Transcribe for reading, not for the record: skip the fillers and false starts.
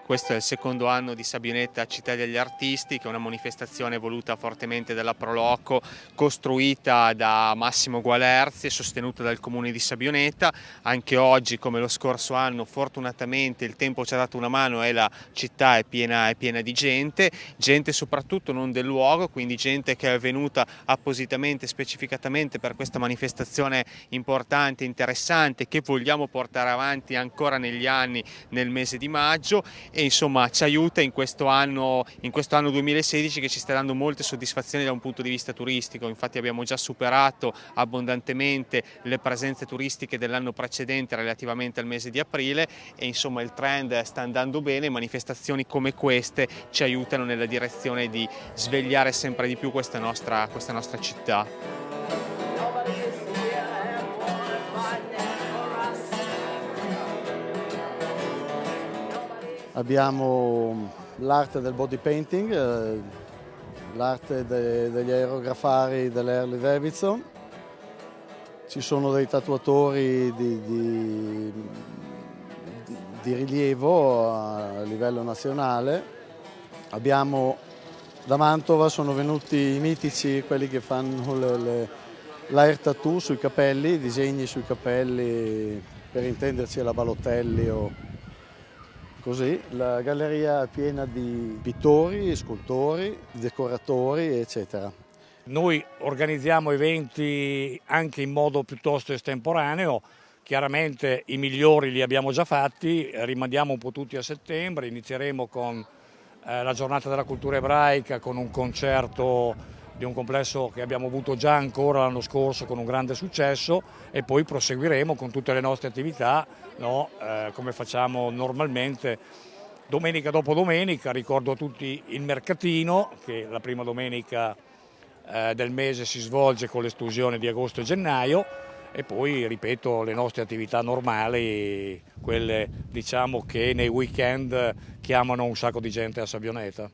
Questo è il secondo anno di Sabioneta Città degli Artisti, che è una manifestazione voluta fortemente dalla Pro Loco, costruita da Massimo Gualerzi e sostenuta dal Comune di Sabioneta. Anche oggi, come lo scorso anno, fortunatamente il tempo ci ha dato una mano e la città è piena di gente soprattutto non del luogo, quindi gente che è venuta appositamente, specificatamente per questa manifestazione importante, interessante, che vogliamo portare avanti ancora negli anni, nel mese di maggio, e insomma ci aiuta in questo anno 2016, che ci sta dando molte soddisfazioni da un punto di vista turistico. Infatti abbiamo già superato abbondantemente le presenze turistiche dell'anno precedente relativamente al mese di aprile, e insomma il trend sta andando bene. Manifestazioni come queste ci aiutano nella direzione di svegliare sempre di più questa nostra città. Abbiamo l'arte del body painting, l'arte degli aerografari delle Harley Davidson. Ci sono dei tatuatori di rilievo a livello nazionale. Da Mantova sono venuti i mitici, quelli che fanno l'air tattoo sui capelli, i disegni sui capelli, per intenderci la Balotelli o così. La galleria è piena di pittori, scultori, decoratori, eccetera. Noi organizziamo eventi anche in modo piuttosto estemporaneo. Chiaramente i migliori li abbiamo già fatti, rimandiamo un po' tutti a settembre. Inizieremo con la giornata della cultura ebraica, con un concerto di un complesso che abbiamo avuto già ancora l'anno scorso con un grande successo, e poi proseguiremo con tutte le nostre attività, no? Come facciamo normalmente domenica dopo domenica. Ricordo a tutti il mercatino, che la prima domenica del mese si svolge con l'esclusione di agosto e gennaio, e poi, ripeto, le nostre attività normali, quelle diciamo che nei weekend chiamano un sacco di gente a Sabioneta.